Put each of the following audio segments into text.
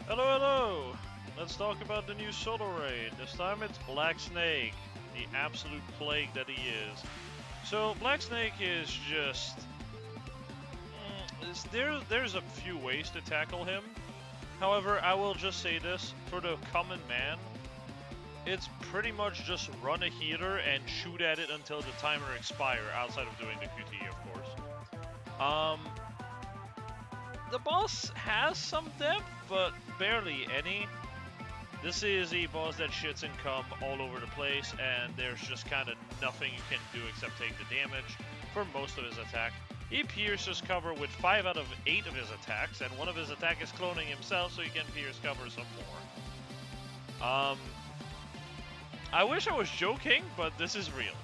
Hello, hello! Let's talk about the new solo raid. This time it's Black Snake, the absolute plague that he is. So Black Snake is just... there's a few ways to tackle him. However, I will just say this, for the common man, it's pretty much just run a healer and shoot at it until the timer expires, outside of doing the QT, of course. The boss has some depth, but barely any. This is a boss that shits and cum all over the place, and there's just kind of nothing you can do except take the damage for most of his attack. He pierces cover with 5 out of 8 of his attacks, and one of his attacks is cloning himself, so he can pierce cover some more. I wish I was joking, but this is real.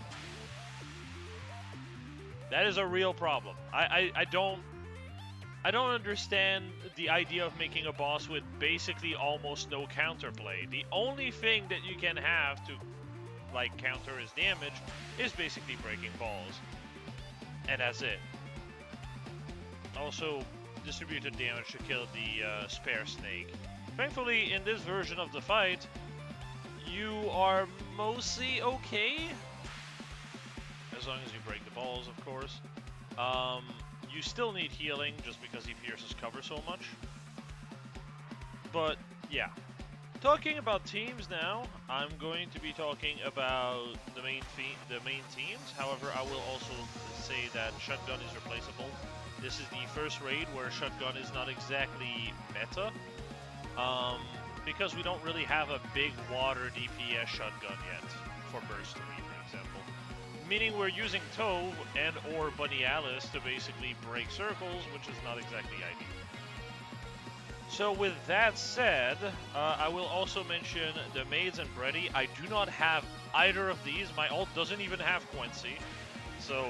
That is a real problem. I don't understand the idea of making a boss with basically almost no counterplay. The only thing that you can have to, like, counter his damage is basically breaking balls. And that's it. Also, distributed damage to kill the spare snake. Thankfully, in this version of the fight, you are mostly okay. As long as you break the balls, of course. You still need healing just because he pierces cover so much. But, yeah. Talking about teams now, I'm going to be talking about the main teams. However, I will also say that Shotgun is replaceable. This is the first raid where Shotgun is not exactly meta. Because we don't really have a big water DPS Shotgun yet for Burst 3, for example. Meaning we're using Tove and or Bunny Alice to basically break circles, which is not exactly ideal. So with that said, I will also mention the Maids and Bready. I do not have either of these. My ult doesn't even have Quency. So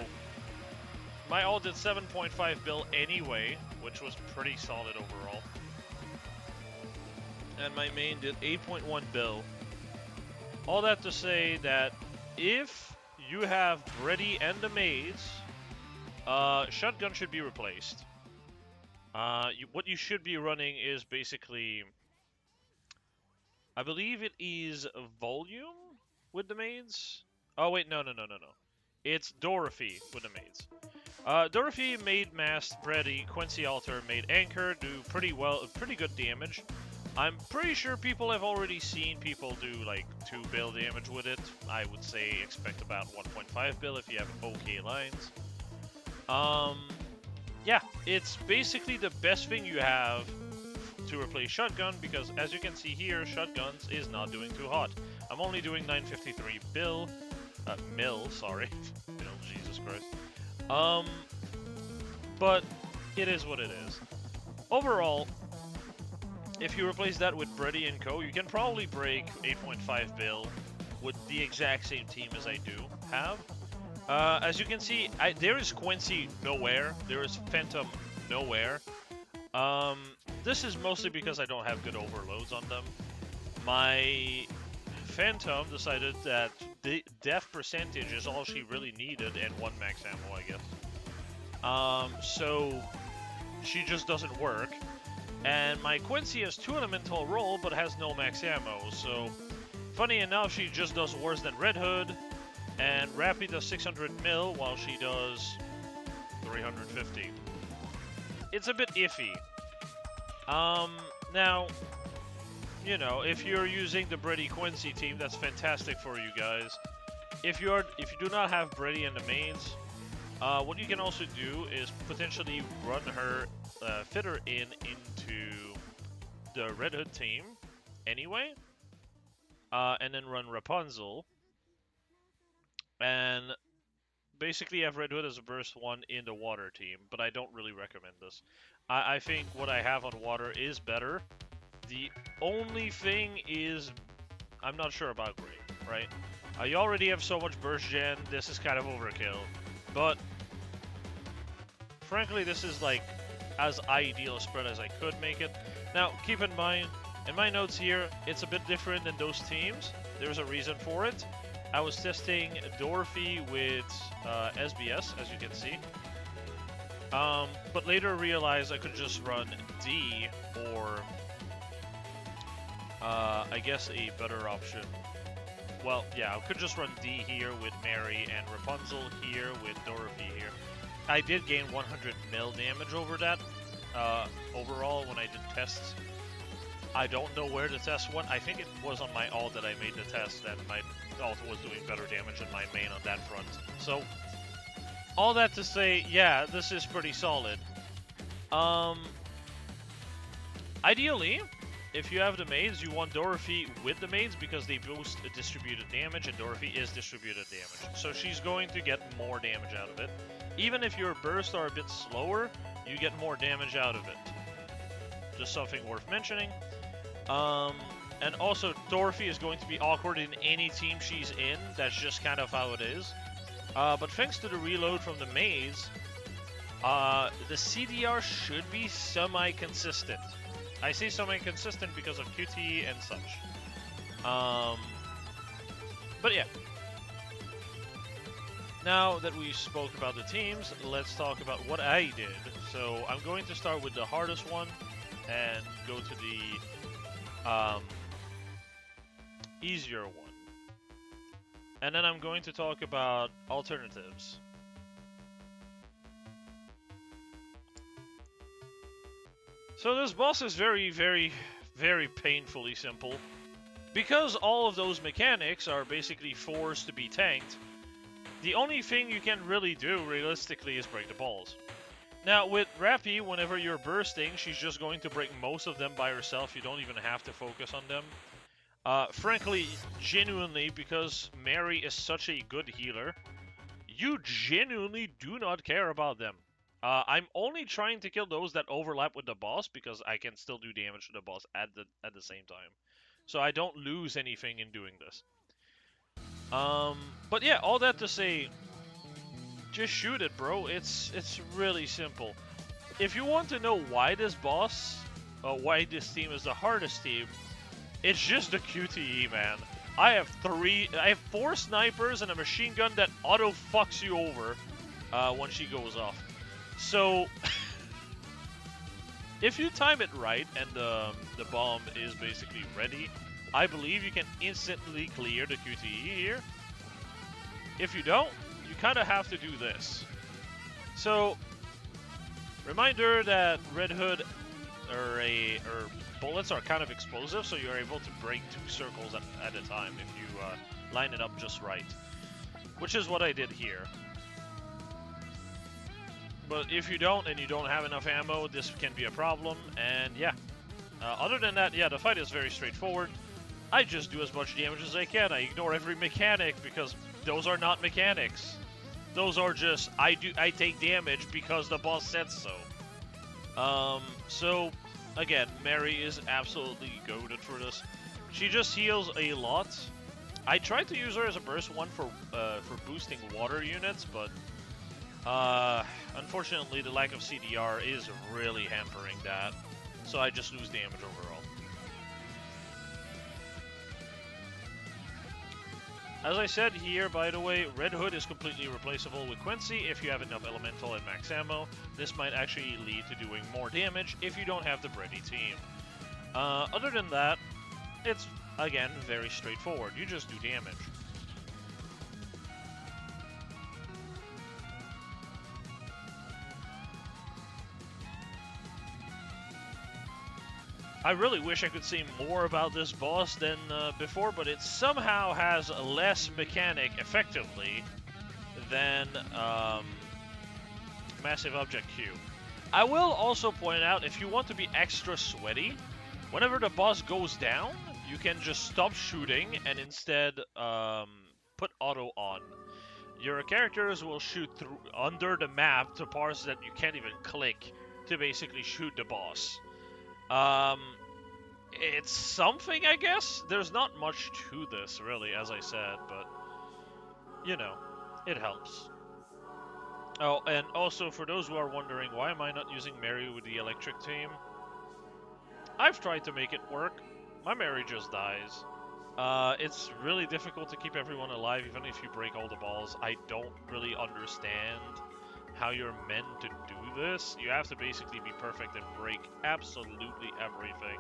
my ult did 7.5 bill anyway, which was pretty solid overall. And my main did 8.1 bill. All that to say that if you have Bready and the Maids, Shotgun should be replaced. What you should be running is basically, I believe it is Volume with the Maids. Oh wait, no. It's Dorothy with the Maids. Dorothy made Mast, Bready, Quency Altar made Anchor, do pretty good damage. I'm pretty sure people have already seen people do like 2 bill damage with it. I would say expect about 1.5 bill if you have okay lines. Yeah, it's basically the best thing you have to replace Shotgun, because as you can see here, Shotguns is not doing too hot. I'm only doing 953 mil, sorry. You know, Jesus Christ. But it is what it is. Overall, if you replace that with Bready and Co, you can probably break 8.5 bill with the exact same team as I do have. As you can see, there is Quency nowhere. There is Phantom nowhere. This is mostly because I don't have good overloads on them. My Phantom decided that the death percentage is all she really needed, and 1 max ammo, I guess. So she just doesn't work. And my Quency has 2 elemental roll, but has no max ammo. So, funny enough, she just does worse than Red Hood. And Rappy does 600 mil while she does 350. It's a bit iffy. Now, you know, if you're using the Bready Quency team, that's fantastic for you guys. If you do not have Bready and the Maids, what you can also do is potentially run her, fit her into the Red Hood team anyway, and then run Rapunzel. And basically have Red Hood as a burst 1 in the water team, but I don't really recommend this. I think what I have on water is better. The only thing is, I'm not sure about Green, right? You already have so much burst gen, this is kind of overkill. But, frankly, this is like as ideal a spread as I could make it. Now, keep in mind, in my notes here, it's a bit different than those teams. There's a reason for it. I was testing Dorothy with SBS, as you can see. But later realized I could just run D or I guess a better option. Well, yeah, I could just run D here with Mary and Rapunzel here with Dorothy here. I did gain 100 mil damage over that, overall when I did tests. I don't know where the test went. I think it was on my ult that I made the test, and my ult was doing better damage than my main on that front. So, all that to say, yeah, this is pretty solid. Ideally, if you have the Maids, you want Dorothy with the Maids because they boost distributed damage, and Dorothy is distributed damage. So she's going to get more damage out of it. Even if your bursts are a bit slower, you get more damage out of it. Just something worth mentioning. And also, Dorothy is going to be awkward in any team she's in. That's just kind of how it is. But thanks to the reload from the Maids, the CDR should be semi-consistent. I say semi-consistent because of QT and such. But yeah. Now that we spoke about the teams, let's talk about what I did. So I'm going to start with the hardest one and go to the easier one. And then I'm going to talk about alternatives. So this boss is very, very, very painfully simple. Because all of those mechanics are basically forced to be tanked, the only thing you can really do, realistically, is break the balls. Now, with Rappy, whenever you're bursting, she's just going to break most of them by herself. You don't even have to focus on them. Frankly, genuinely, because Mary is such a good healer, you genuinely do not care about them. I'm only trying to kill those that overlap with the boss because I can still do damage to the boss at the same time. So I don't lose anything in doing this. But yeah, all that to say, just shoot it, bro. It's really simple. If you want to know why this boss, why this team is the hardest team, it's just the QTE, man. I have 4 snipers and a machine gun that auto fucks you over when she goes off. So, if you time it right and the bomb is basically ready, I believe you can instantly clear the QTE here. If you don't, you kind of have to do this. So, reminder that Red Hood or bullets are kind of explosive, so you're able to break 2 circles at a time if you line it up just right. Which is what I did here. But if you don't, and you don't have enough ammo, this can be a problem, and yeah. Other than that, yeah, the fight is very straightforward. I just do as much damage as I can. I ignore every mechanic, because those are not mechanics. Those are just, I take damage because the boss said so. So, again, Mary is absolutely goated for this. She just heals a lot. I tried to use her as a burst one for boosting water units, but unfortunately the lack of CDR is really hampering that. So I just lose damage overall. As I said here, by the way, Red Hood is completely replaceable with Quency if you have enough elemental and max ammo. This might actually lead to doing more damage if you don't have the Bready team. Other than that, it's, again, very straightforward. You just do damage. I really wish I could say more about this boss than before, but it somehow has less mechanic, effectively, than Massive Object Q. I will also point out, if you want to be extra sweaty, whenever the boss goes down, you can just stop shooting and instead put auto on. Your characters will shoot through under the map to parts that you can't even click to basically shoot the boss. It's something, I guess? There's not much to this, really, as I said, but, you know, it helps. Oh, and also, for those who are wondering, why am I not using Mary with the electric team? I've tried to make it work. My Mary just dies. It's really difficult to keep everyone alive, even if you break all the balls. I don't really understand how you're meant to do this. You have to basically be perfect and break absolutely everything.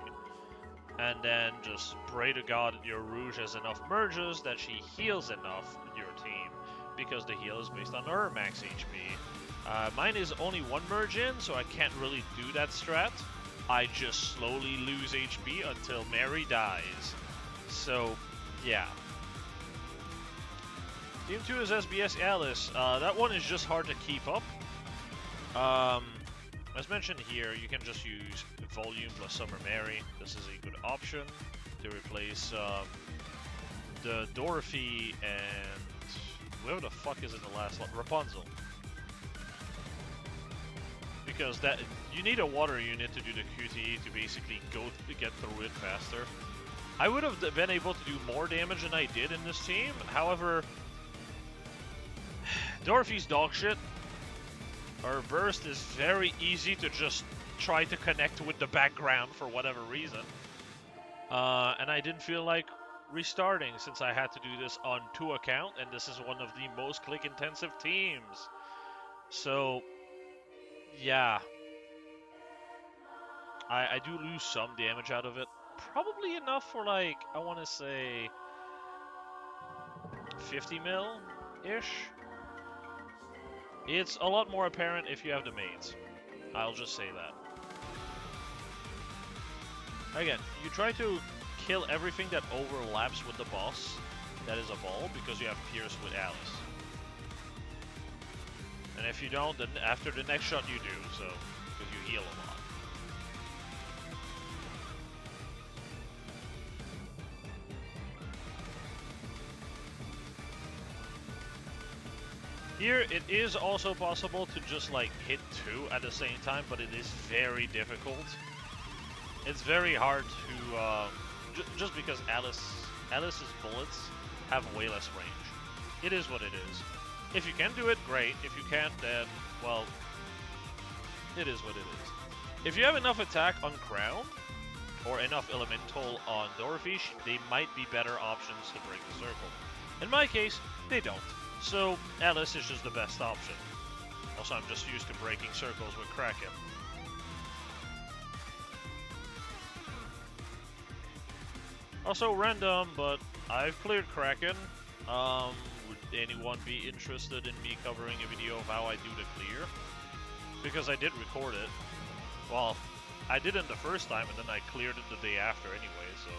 and then just pray to God your Rouge has enough merges that she heals enough your team, because the heal is based on her max HP. Mine is only one merge in, so I can't really do that strat. I just slowly lose HP until Mary dies. So, yeah. Team 2 is SBS Alice. That one is just hard to keep up. As mentioned here, you can just use Volume plus Summer Mary. This is a good option to replace the Dorothy and whoever the fuck is in the last one, Rapunzel. Because that you need a water unit to do the QTE to basically get through it faster. I would have been able to do more damage than I did in this team. However, Dorothy's dog shit. Her burst is very easy to just try to connect with the background for whatever reason. And I didn't feel like restarting since I had to do this on 2 account, and this is one of the most click-intensive teams. So, yeah. I do lose some damage out of it. Probably enough for, like, I want to say 50 mil-ish. It's a lot more apparent if you have the Maids. I'll just say that. Again, you try to kill everything that overlaps with the boss that is a ball, because you have Pierce with Alice. And if you don't, then after the next shot you do, so, because you heal a lot. Here, it is also possible to just, like, hit 2 at the same time, but it is very difficult. It's very hard to, just because Alice's bullets have way less range. It is what it is. If you can do it, great. If you can't, then, well, it is what it is. If you have enough attack on Crown, or enough Elemental on Dorothy, they might be better options to break the circle. In my case, they don't. So, Alice is just the best option. Also, I'm just used to breaking circles with Kraken. Also random, but I've cleared Kraken. Would anyone be interested in me covering a video of how I do the clear? Because I did record it. Well, I did it the first time, and then I cleared it the day after anyway, so...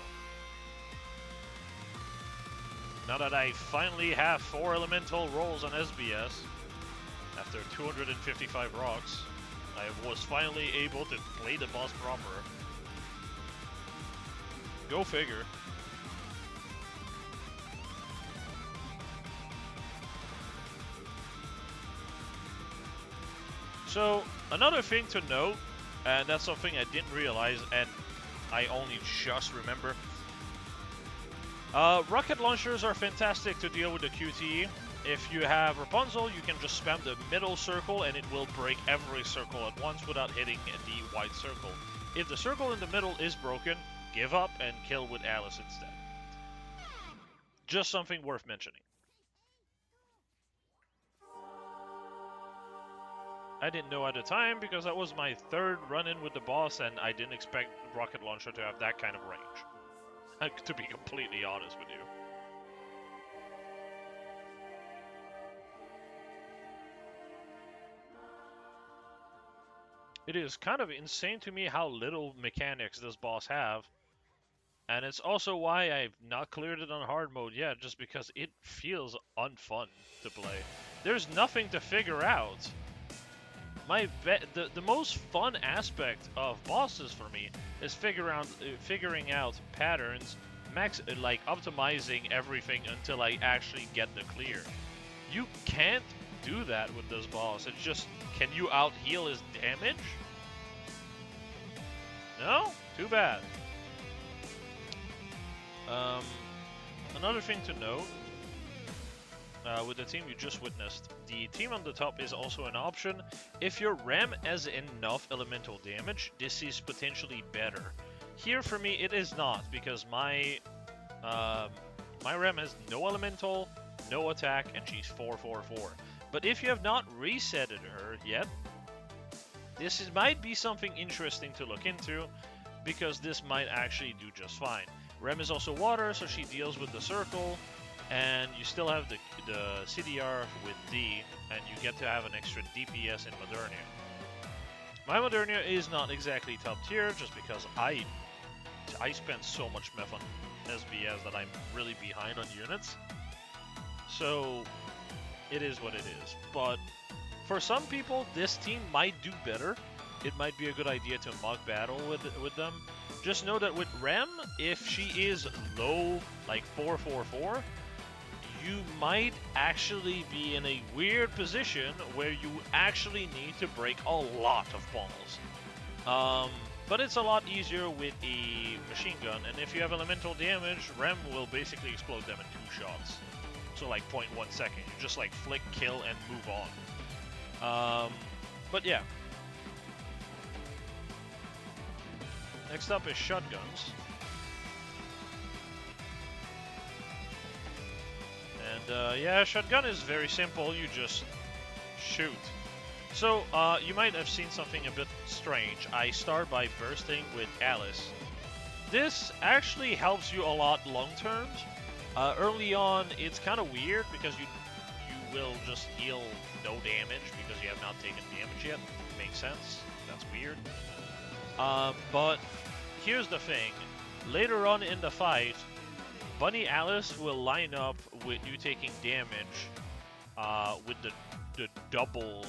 Now that I finally have 4 elemental rolls on SBS, after 255 rocks, I was finally able to play the boss proper. Go figure. So, another thing to note, and that's something I didn't realize, and I only just remember. Rocket launchers are fantastic to deal with the QTE. If you have Rapunzel, you can just spam the middle circle and it will break every circle at once without hitting the white circle. If the circle in the middle is broken, give up and kill with Alice instead. Just something worth mentioning. I didn't know at the time because that was my 3rd run-in with the boss and I didn't expect Rocket Launcher to have that kind of range. To be completely honest with you. It is kind of insane to me how little mechanics this boss have. And it's also why I've not cleared it on hard mode yet, just because it feels unfun to play. There's nothing to figure out. The most fun aspect of bosses for me is figuring out patterns, like optimizing everything until I actually get the clear. You can't do that with this boss. It's just, can you out heal his damage? No? Too bad. Another thing to note, with the team you just witnessed, the team on the top is also an option. If your Ram has enough elemental damage, this is potentially better. Here for me it is not, because my Ram has no elemental, no attack, and she's 4/4/4. But if you have not resetted her yet, this might be something interesting to look into. because this might actually do just fine. Rem is also water, so she deals with the circle, and you still have the CDR with D, and you get to have an extra DPS in Modernia. My Modernia is not exactly top tier, just because I spend so much meth on SVS that I'm really behind on units. So it is what it is. But for some people, this team might do better. It might be a good idea to mug battle with them. Just know that with Rem, if she is low, like 444, you might actually be in a weird position where you actually need to break a lot of balls. But it's a lot easier with a machine gun, and if you have elemental damage, Rem will basically explode them in 2 shots. So like 0.1 second, you just like flick, kill, and move on. But yeah. Next up is shotguns. And yeah, shotgun is very simple, you just shoot. So, you might have seen something a bit strange. I start by bursting with Alice. This actually helps you a lot long term. Early on, it's kind of weird because you will just heal no damage because you have not taken damage yet. Makes sense. That's weird. But here's the thing. Later on in the fight, Bunny Alice will line up with you taking damage with the double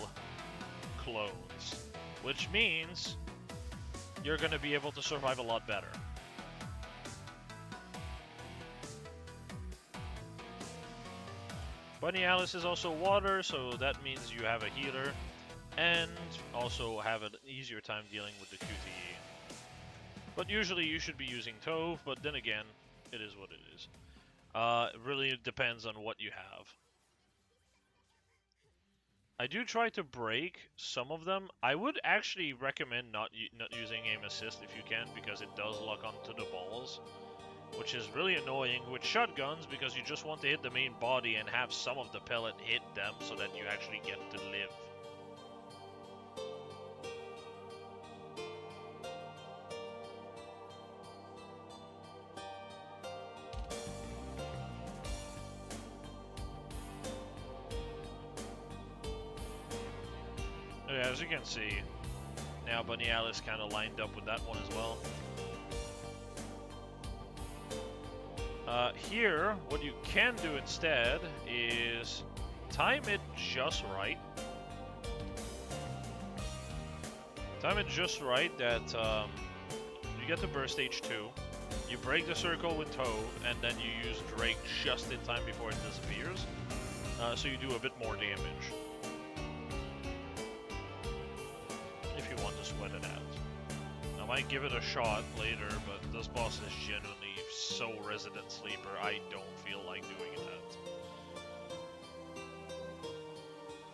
clones, which means you're going to be able to survive a lot better. Bunny Alice is also water, so that means you have a healer and also have an easier time dealing with the QTE. But usually you should be using Tove, but then again, it is what it is. It really depends on what you have. I do try to break some of them. I would actually recommend not using aim assist if you can, because it does lock onto the balls, which is really annoying with shotguns because you just want to hit the main body and have some of the pellet hit them so that you actually get to live. Yeah, as you can see, now Bunny Alice kind of lined up with that one as well. Here, what you can do instead is time it just right. Time it just right that you get to burst stage 2, you break the circle with Tove, and then you use Drake just in time before it disappears, so you do a bit more damage. If you want to sweat it out. I might give it a shot later, but this boss is genuinely so Resident Sleeper, I don't feel like doing that.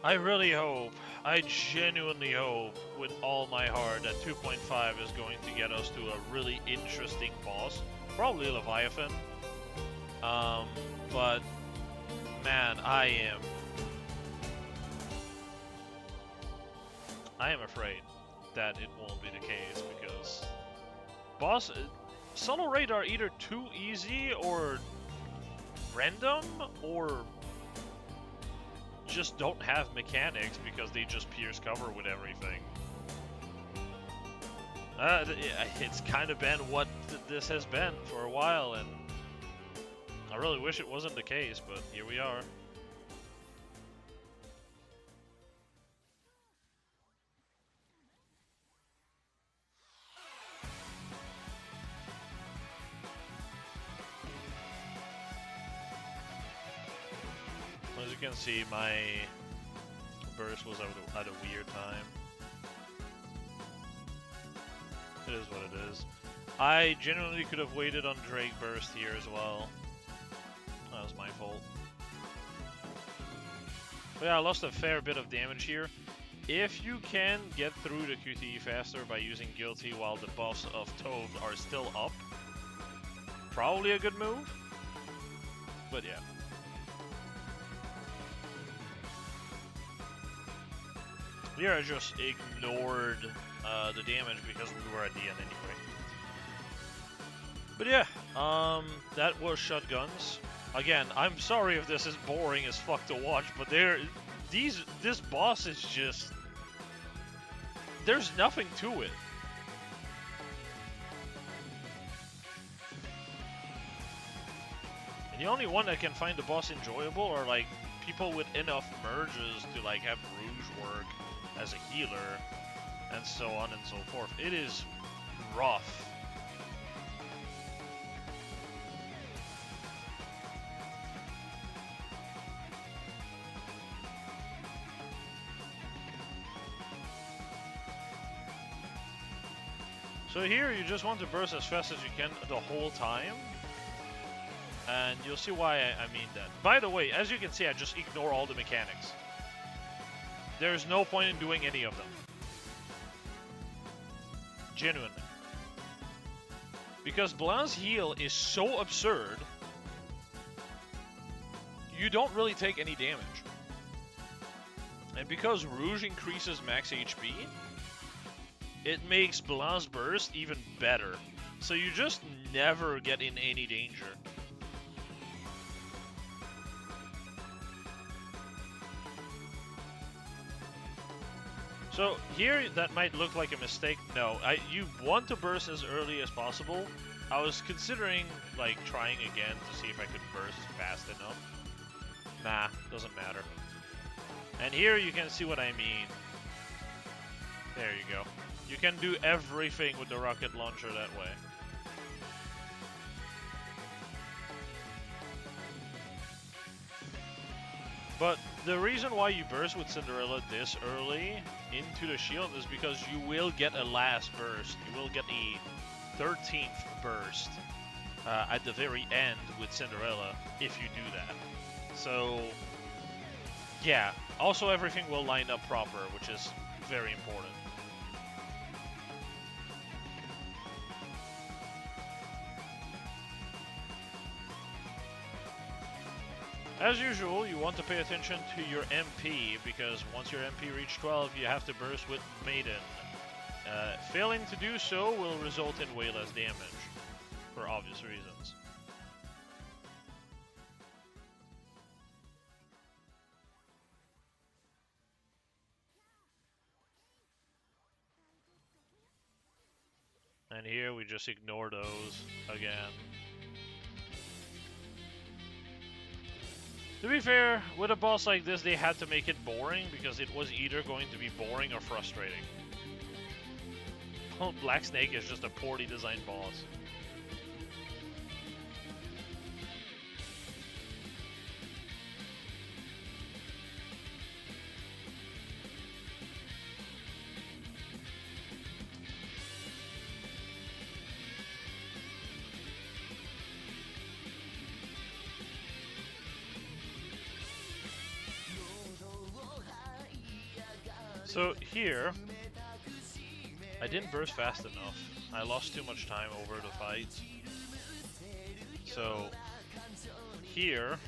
I really hope, I genuinely hope with all my heart that 2.5 is going to get us to a really interesting boss. Probably Leviathan. But man, I am afraid that it won't be the case because solo raid are either too easy or random or just don't have mechanics because they just pierce cover with everything. It's kind of been what this has been for a while, and I really wish it wasn't the case, but here we are. As you can see, my burst was at a weird time. It is what it is. I genuinely could have waited on Drake burst here as well. That was my fault. But yeah, I lost a fair bit of damage here. If you can get through the QTE faster by using Guilty while the buffs of Tove are still up, probably a good move. But yeah. Here I just ignored the damage because we were at the end anyway. But yeah, that was shotguns. Again, I'm sorry if this is boring as fuck to watch, but this boss is just, there's nothing to it. And the only one that can find the boss enjoyable are like people with enough merges to like have Rouge work as a healer, and so on and so forth. It is rough. So here you just want to burst as fast as you can the whole time. And you'll see why I mean that. By the way, as you can see, I just ignore all the mechanics. There's no point in doing any of them. Genuinely. Because Blanc's heal is so absurd, you don't really take any damage. And because Rouge increases max HP, it makes Blanc's burst even better. So you just never get in any danger. So here, that might look like a mistake. No, you want to burst as early as possible. I was considering like trying again to see if I could burst fast enough. Nah, doesn't matter. And here you can see what I mean. There you go. You can do everything with the rocket launcher that way. But the reason why you burst with Cinderella this early into the shield is because you will get a last burst. You will get a 13th burst at the very end with Cinderella if you do that. So, yeah. Also, everything will line up proper, which is very important. As usual, you want to pay attention to your MP, because once your MP reaches 12, you have to burst with Maiden. Failing to do so will result in way less damage, for obvious reasons. And here we just ignore those again. To be fair, with a boss like this, they had to make it boring because it was either going to be boring or frustrating. Well, Black Snake is just a poorly designed boss. So here, I didn't burst fast enough. I lost too much time over the fights. So here,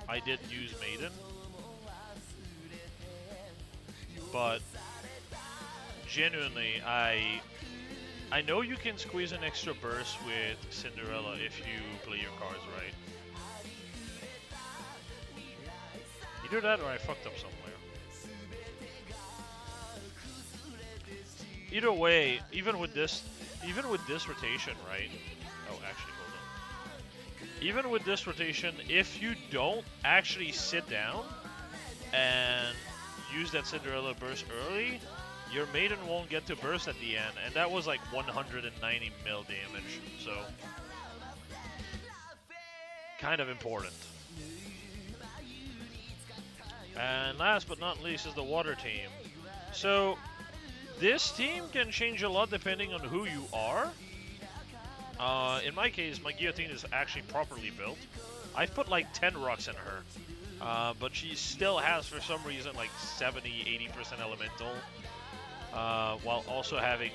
I did use Maiden. But genuinely, I know you can squeeze an extra burst with Cinderella if you play your cards right. Either that or I fucked up somewhere. Either way, even with this rotation, right? Oh, actually, hold on. Even with this rotation, if you don't actually sit down and use that Cinderella burst early, your Maiden won't get to burst at the end, and that was like 190 mil damage, so kind of important. And last but not least is the water team. So this team can change a lot depending on who you are. In my case, my guillotine is actually properly built. I've put like 10 rocks in her. But she still has, for some reason, like 70-80% elemental. While also having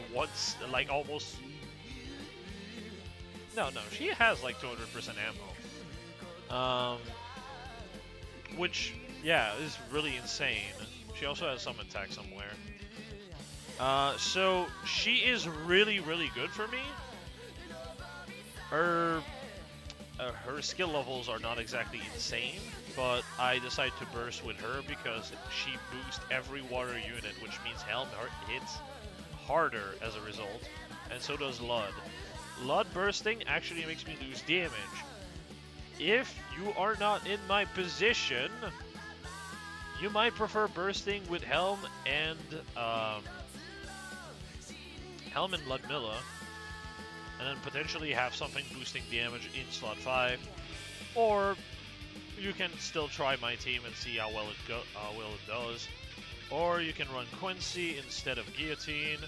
like almost... No, she has like 200% ammo. Which, yeah, is really insane. She also has some attack somewhere. So she is really, really good for me Her her skill levels are not exactly insane, but I decided to burst with her because she boosts every water unit, which means Helm hits harder as a result, and so does Lud. Lud bursting actually makes me lose damage. If you are not in my position, you might prefer bursting with Helm and Ludmilla, and then potentially have something boosting damage in slot 5, or you can still try my team and see how well it does, or you can run Quency instead of Guillotine.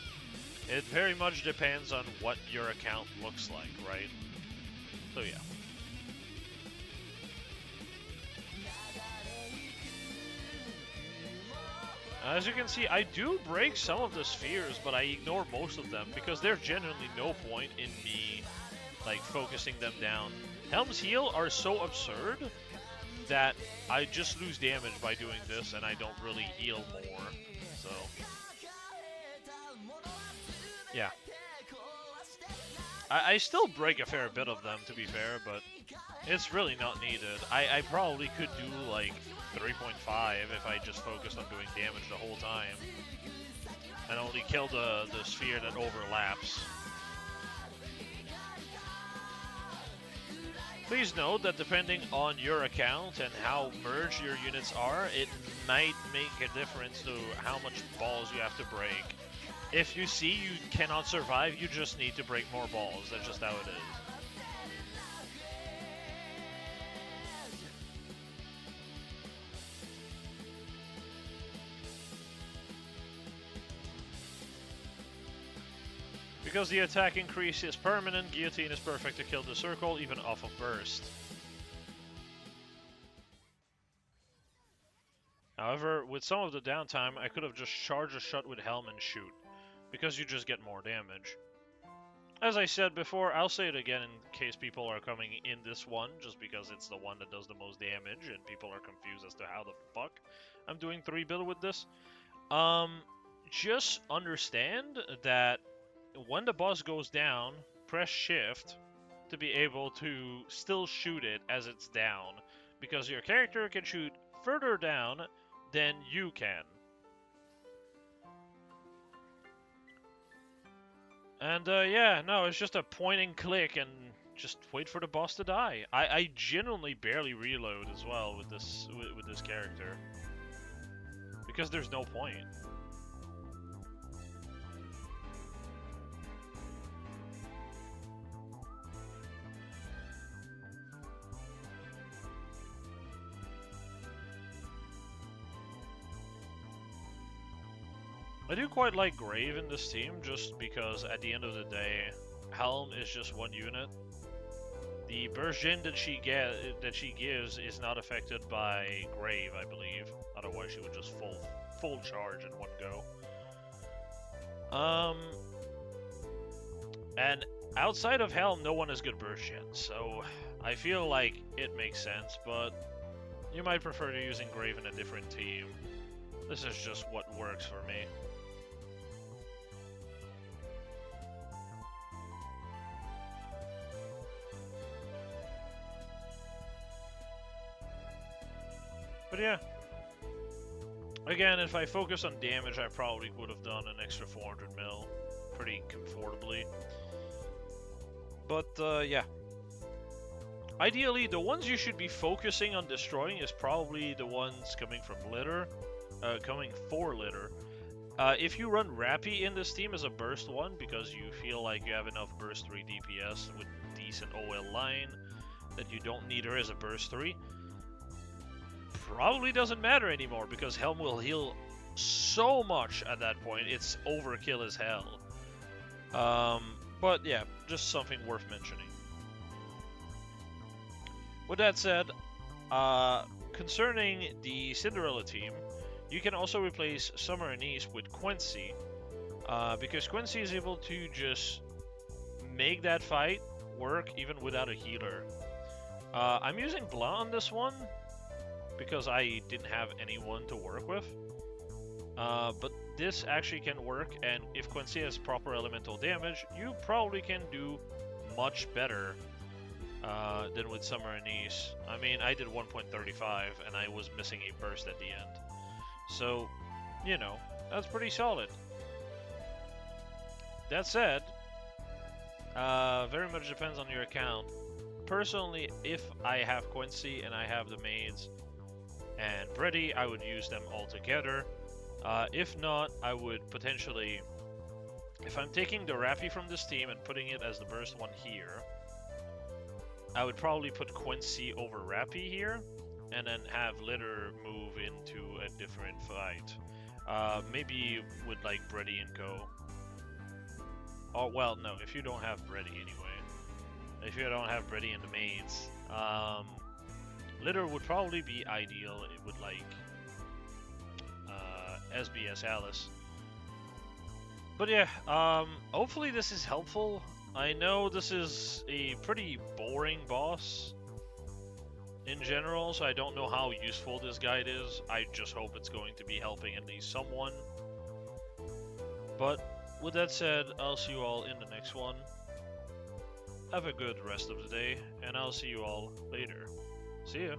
It very much depends on what your account looks like, right? So yeah. As you can see, I do break some of the spheres, but I ignore most of them because there's genuinely no point in me like focusing them down. Helm's heal are so absurd that I just lose damage by doing this, and I don't really heal more. So yeah, I still break a fair bit of them, to be fair, but it's really not needed. I probably could do like 3.5 if I just focused on doing damage the whole time and only kill the sphere that overlaps. Please note that depending on your account and how merged your units are, it might make a difference to how much balls you have to break. If you see you cannot survive, you just need to break more balls. That's just how it is. Because the attack increase is permanent, Guillotine is perfect to kill the circle, even off of burst. However, with some of the downtime, I could have just charged a shot with Helm and shoot, because you just get more damage. As I said before, I'll say it again in case people are coming in this one, just because it's the one that does the most damage, and people are confused as to how the fuck I'm doing 3 build with this. Just understand that when the boss goes down, press shift to be able to still shoot it as it's down, because your character can shoot further down than you can. And yeah, no, it's just a point and click and just wait for the boss to die. I genuinely barely reload as well with this character, because there's no point. I do quite like Grave in this team, just because at the end of the day, Helm is just one unit. The version that she gives is not affected by Grave, I believe. Otherwise, she would just full charge in one go. And outside of Helm, no one is good burst yet, so I feel like it makes sense. But you might prefer to using Grave in a different team. This is just what works for me. But yeah, again, if I focus on damage, I probably would have done an extra 400 mil pretty comfortably. But yeah, ideally, the ones you should be focusing on destroying is probably the ones coming from litter, coming for litter. If you run Rappy in this team as a burst one, because you feel like you have enough burst 3 DPS with decent OL line that you don't need her as a burst 3, probably doesn't matter anymore, because Helm will heal so much at that point. It's overkill as hell. But yeah, just something worth mentioning. With that said, concerning the Cinderella team, you can also replace Summer Anise with Quency, because Quency is able to just make that fight work even without a healer. I'm using Blanc on this one, because I didn't have anyone to work with. But this actually can work, and if Quency has proper elemental damage, you probably can do much better than with Summer Anise. I mean, I did 1.35 and I was missing a burst at the end. So, you know, that's pretty solid. That said, very much depends on your account. Personally, if I have Quency and I have the Maids and Bready, I would use them all together. If not, I would potentially, if I'm taking the Rappy from this team and putting it as the burst one here, I would probably put Quency over Rappy here, and then have Litter move into a different fight. Maybe with like Bready and Co. Oh, well, no, if you don't have Bready anyway. If you don't have Bready and the Maids, Litter would probably be ideal with like SBS Alice. But yeah, hopefully this is helpful. I know this is a pretty boring boss in general, so I don't know how useful this guide is. I just hope it's going to be helping at least someone. But with that said, I'll see you all in the next one. Have a good rest of the day, and I'll see you all later. See ya!